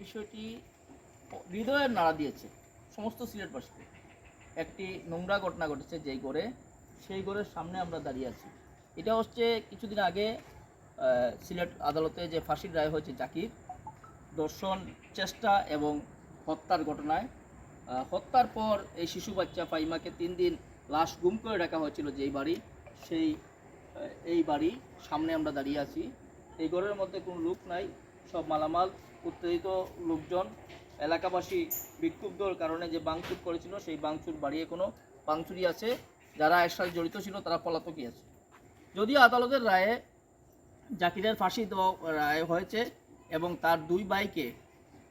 বিষয়টি হৃদয়ের নাড়া দিয়েছে সমস্ত সিলেটবাসীকে। একটি নোংরা ঘটনা ঘটেছে যেই ঘরে, সেই ঘরের সামনে আমরা দাঁড়িয়ে আছি। এটা হচ্ছে কিছুদিন আগে সিলেট আদালতে যে ফাঁসির রায় হয়েছে জাকির, ধর্ষণ চেষ্টা এবং হত্যার ঘটনায়। হত্যার পর এই শিশু বাচ্চা ফাইমাকে 3 দিন লাশ গুম করে রাখা হয়েছিল যেই বাড়ি, সেই এই বাড়ি সামনে আমরা দাঁড়িয়ে আছি। এই ঘরের মধ্যে কোনো লোক নাই, সব মালামাল, উত্তেজিত লোকজন, এলাকাবাসী বিক্ষুব্ধর কারণে যে ভাঙচুর করেছিল সেই ভাঙচুর বাড়িয়ে কোনো ভাঙচুরই আছে, যারা এর সাথে জড়িত ছিল তারা পলাতকই আছে। যদিও আদালতের রায়ে জাকিরের ফাঁসি দেওয়া রায় হয়েছে এবং তার 2 ভাইকে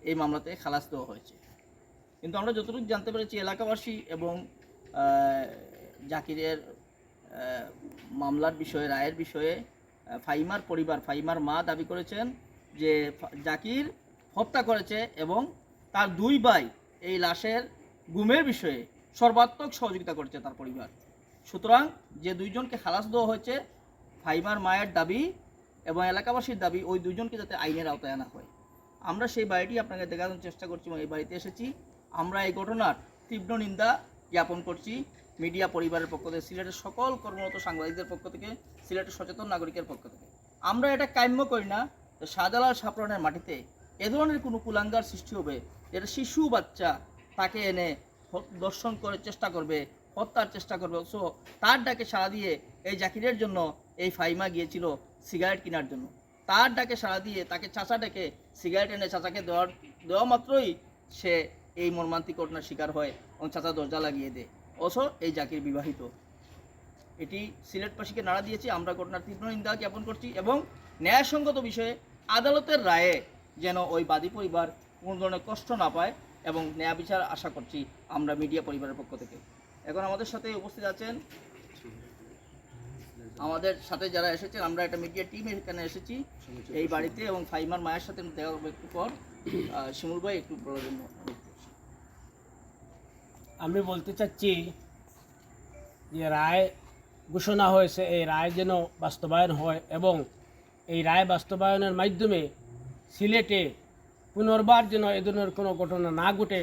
এই মামলাতে খালাস দেওয়া হয়েছে, কিন্তু আমরা যতটুকু জানতে পেরেছি এলাকাবাসী এবং জাকিরের মামলার বিষয়ে, রায়ের বিষয়ে ফাইমার পরিবার, ফাইমার মা দাবি করেছেন যে জাকির হত্যা করেছে এবং তার 2 ভাই এই লাশের গুমের বিষয়ে সর্বাত্মক সহযোগিতা করেছে তার পরিবার। সুতরাং যে 2 জনকে খালাস দেওয়া হয়েছে, ফাইমার মায়ের দাবি এবং এলাকাবাসীর দাবি ওই 2 জনকে যাতে আইনের আওতায় আনা হয়। আমরা সেই বাড়িটি আপনাকে দেখানোর চেষ্টা করছি এবং এই বাড়িতে এসেছি। আমরা এই ঘটনার তীব্র নিন্দা জ্ঞাপন করছি মিডিয়া পরিবারের পক্ষ থেকে, সিলেটের সকল কর্মরত সাংবাদিকদের পক্ষ থেকে, সিলেটের সচেতন নাগরিকের পক্ষ থেকে। আমরা এটা কাম্য করি না যে শাহজালাল শাহপুরানের মাটিতে এ ধরনের কোনো কুলাঙ্গার সৃষ্টি হবে, যেটা শিশু বাচ্চা তাকে এনে দর্শন করে চেষ্টা করবে, হত্যার চেষ্টা করবে। সো তার ডাকে সাড়া দিয়ে এই জাকিরের জন্য এই ফাইমা গিয়েছিল সিগারেট কেনার জন্য। তার ডাকে সাড়া দিয়ে তাকে চাচা ডেকে সিগারেট এনে চাচাকে দেওয়া মাত্রই সে এই মর্মান্তিক ঘটনার শিকার হয় এবং চাচা দরজা লাগিয়ে দেয়। অথচ এই জাকির বিবাহিত। এটি সিলেটবাসীকে নাড়া দিয়েছে। আমরা ঘটনার তীব্র নিন্দা জ্ঞাপন করছি এবং ন্যায়সঙ্গত বিষয়ে আদালতের রায়ে যেন ওই বাদী পরিবার কোনো ধরনের কষ্ট না পায় এবং ন্যায় বিচার আশা করছি আমরা মিডিয়া পরিবারের পক্ষ থেকে। এখন আমাদের সাথে উপস্থিত আছেন, আমাদের সাথে যারা এসেছেন, আমরা একটা মিডিয়া টিম এখানে এসেছি এই বাড়িতে এবং ফাইমার মায়ের সাথে দেখা হবে একটু পর। শিমুল ভাই একটু বলবেন। আমি বলতে চাচ্ছি যে রায় ঘোষণা হয়েছে, এই রায় যেন বাস্তবায়ন হয় এবং এই রায় বাস্তবায়নের মাধ্যমে সিলেটে পুনর্বার যেন এ ধরনের কোনো ঘটনা না ঘটে,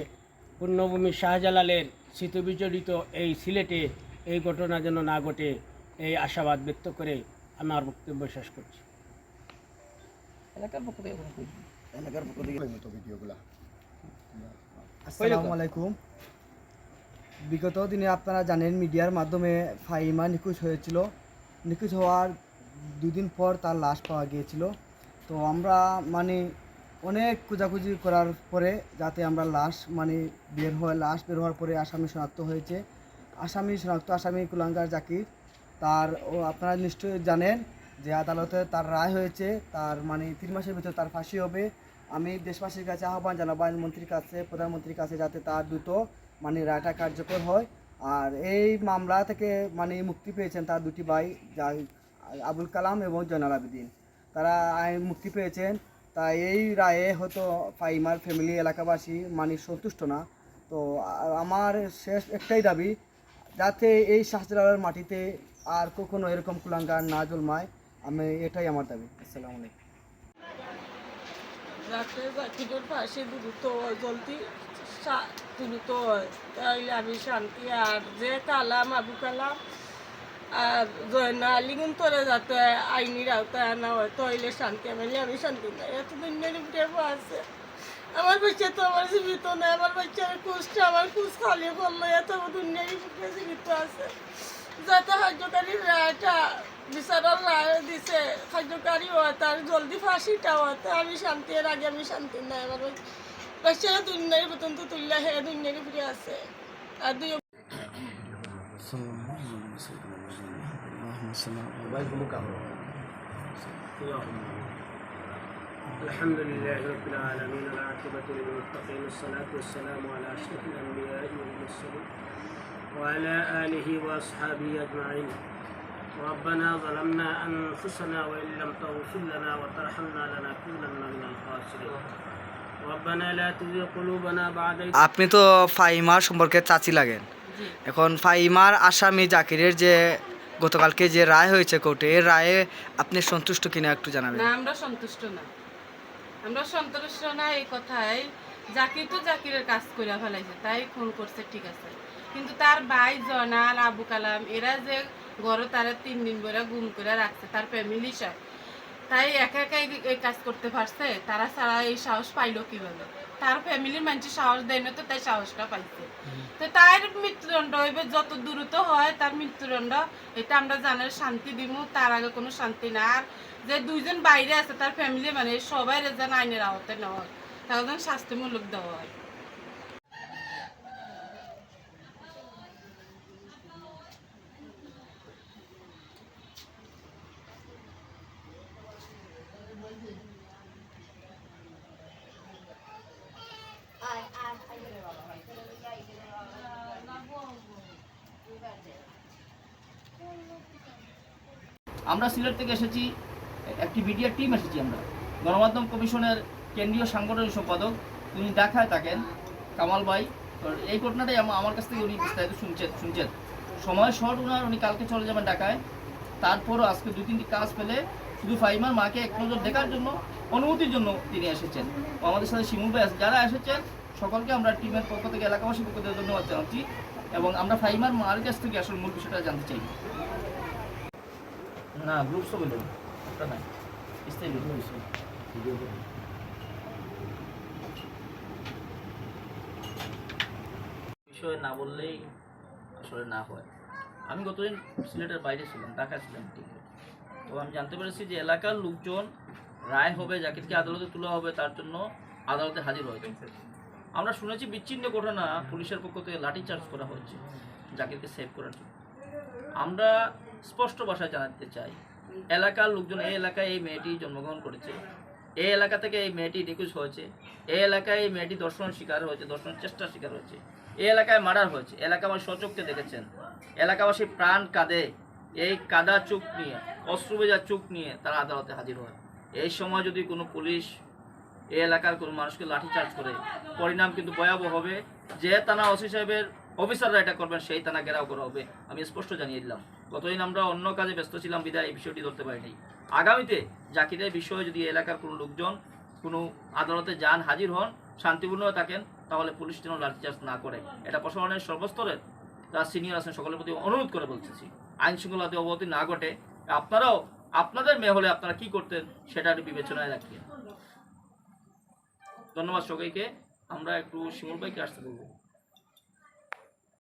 পুণ্যভূমি শাহজালালের স্মৃতিবিজড়িত এই সিলেটে এই ঘটনা যেন না ঘটে, এই আশাবাদ ব্যক্ত করে আমার বক্তব্য শেষ করছি। এলাকার পক্ষ থেকে আসসালামু আলাইকুম। বিগত দিনে আপনারা জানেন মিডিয়ার মাধ্যমে ফাইমা নিখোঁজ হয়েছিল। নিখোঁজ হওয়ার 2 দিন পর তার লাশ পাওয়া গিয়েছিল। তো আমরা অনেক খোঁজাখুঁজি করার পরে যাতে আমরা লাশ বের হওয়ার পরে আসামি শনাক্ত হয়েছে। আসামি কুলাঙ্গার জাকির। আপনারা নিশ্চয়ই জানেন যে আদালতে তার রায় হয়েছে, তার 3 মাসের ভিতরে তার ফাঁসি হবে। আমি দেশবাসীর কাছে আহ্বান জানাবো, আইনমন্ত্রীর কাছে, প্রধানমন্ত্রীর কাছে, যাতে তার দ্রুত রায়টা কার্যকর হয়। আর এই মামলা থেকে মুক্তি পেয়েছেন তার 2টি ভাই, আবুল কালাম এবং জয়নাল আবেদিন, তারা মুক্তি পেয়েছেন। তাই এই রায়ে হয়তো ফাইমার ফ্যামিলি, এলাকাবাসী সন্তুষ্ট না। তো আমার শেষ একটাই দাবি, যাতে এই শাহজালালের মাটিতে আর কখনো এরকম কুলাঙ্গার না জন্মায়, এটাই আমার দাবি। আসসালামু আলাইকুম। জাকিরের পাশে দ্রুত জলদি দ্রুত তাইলে আমি শান্তি। আর যে কালাম, আবু কালাম আর জয়না আলিগুন তোরে যাতে আইনির আওতায় আনা হয়, তৈলে শান্তি। আমি শান্তি নাই। এত দিনের আছে আমার বাচ্চা, তো আমার জীবিত নেই। আমার বাচ্চার কুচটা, আমার কুচ খালি করলো। এত দুনিয়ারই বুকে জীবিত আছে। যাতে কার্যকারী রায়টা, বিচারের রায় দিছে, কার্যকারী হয়, তার জলদি ফাঁসিটা হয়, আমি শান্তি। এর আগে আমি শান্তি নাই। আমার বাচ্চারা দুনিয়ার বেতন তো তুললে হে দুনিয়ারই ফিরে আছে। আর 2 الحمد لله رب العالمين والعاقبة للمتقين والصلاة والسلام على أشرف الأنبياء والمرسلين وعلى آله وأصحابه أجمعين. ربنا ظلمنا أنفسنا وإن لم تغفر لنا وترحمنا لنكونن من الخاسرين. ربنا لا تزغ قلوبنا بعد إذ আপনি তো ফাইমার সম্পর্কে চাচি লাগেন। এখন ফাইমার আসামি জাকিরের যে গতকালকে যে রায় হয়েছে কোর্টে, এর রায়ে আপনি সন্তুষ্ট কিনা একটু জানাবেন। না, আমরা সন্তুষ্ট না। আমরা সন্তুষ্ট না এই কথায়। জাকির তো জাকিরের কাজ করে ফেলাইছে, তাই খুন করছে, ঠিক আছে, কিন্তু তার ভাই জয়নাল, আবু কালাম এরা যে ঘরে তারা 3 দিন করে গুম করে রাখছে, তার ফ্যামিলি সব, তাই একা একা এই কাজ করতে পারছে? তারা ছাড়া এই সাহস পাইলো কিভাবে? তার ফ্যামিলির মানুষ সাহস দেয় না, তো তাই সাহসটা পাইছে। তো তার মৃত্যুদণ্ড হইবে, যত দ্রুত হয় তার মৃত্যুদণ্ড, এটা আমরা জানার শান্তি দিব, তার আগে কোনো শান্তি না। আর যে 2 জন বাইরে আছে তার ফ্যামিলি মানে সবাই যেন আইনের আওতায় নেওয়া হয়, তার যেন শাস্তিমূলক দেওয়া হয়। আমরা সিলেট থেকে এসেছি, একটি মিডিয়া টিম এসেছি আমরা। গণমাধ্যম কমিশনের কেন্দ্রীয় সাংগঠনিক সম্পাদক তিনি ঢাকায় থাকেন, কামাল ভাই। তো এই ঘটনাটাই আমার কাছ থেকে উনি বিস্তারিত শুনছেন। সময় শর্ট উনি কালকে চলে যাবেন ঢাকায়। তারপরও আজকে 2-3টি কাজ পেলে শুধু ফাইমার মাকে এক নজর দেখার জন্য, অনুমতির জন্য তিনি এসেছেন। আমাদের সাথে শিমুল ভাই যারা এসেছেন সকলকে আমরা টিমের পক্ষ থেকে, এলাকাবাসীর পক্ষ থেকে ধন্যবাদ জানাচ্ছি। এবং আমরা ফাইমার মার কাছ থেকে আসলে মূল বিষয়টা জানতে চাই। না গ্রুপ ছবি নেই, ওটা নাই, স্থায়ী বিষয় না বললেই আসলে না হয়। আমি গতদিন সিলেটের বাইরে ছিলাম, ঢাকা ছিলাম, ঠিক। তো আমি জানতে পেরেছি যে এলাকার লোকজন রায় হবে, জাকিরকে আদালতে তোলা হবে, তার জন্য আদালতে হাজির হয়েছে। আমরা শুনেছি বিচ্ছিন্ন ঘটনা, পুলিশের পক্ষ থেকে লাঠিচার্জ করা হয়েছে জাকিরকে সেভ করার জন্য। আমরা স্পষ্ট ভাষায় জানাতে চাই, এলাকার লোকজন, এই এলাকায় এই মেয়েটি জন্মগ্রহণ করেছে, এই এলাকা থেকে এই মেয়েটি নিখোঁজ হয়েছে, এই এলাকায় এই মেয়েটি দর্শনের শিকার হয়েছে, দর্শনের চেষ্টার শিকার হয়েছে, এই এলাকায় মার্ডার হয়েছে। এলাকাবাসী স্বচক্ষে দেখেছেন, এলাকাবাসী প্রাণ কাঁদে, এই কাদা চোখ নিয়ে, অশ্রুভেজা চোখ নিয়ে তারা আদালতে হাজির হয়। এই সময় যদি কোনো পুলিশ এই এলাকার কোনো মানুষকে লাঠিচার্জ করে, পরিণাম কিন্তু ভয়াবহ হবে। যে থানা ওসি সাহেবের অফিসাররা এটা করবেন, সেই থানা ঘেরাও করা হবে, আমি স্পষ্ট জানিয়ে দিলাম। গতদিন আমরা অন্য কাজে ব্যস্ত ছিলাম বিদায় এই বিষয়টি ধরতে পারিনি। আগামীতে জাকিরের বিষয়ে যদি এলাকার কোনো লোকজন কোনো আদালতে যান, হাজির হন, শান্তিপূর্ণ থাকেন, তাহলে পুলিশ যেন লাঠিচার্জ না করে, এটা প্রশাসনের সর্বস্তরের যারা সিনিয়র আছেন সকলের প্রতি অনুরোধ করে বলতেছি। আইন শৃঙ্খলাতে অবনতি না ঘটে, আপনারাও আপনাদের মেয়ে হলে আপনারা কি করতেন সেটা বিবেচনায় রাখিয়ে। ধন্যবাদ সবাইকে। আমরা একটু শিমুল ভাইকে আসতে বলবো।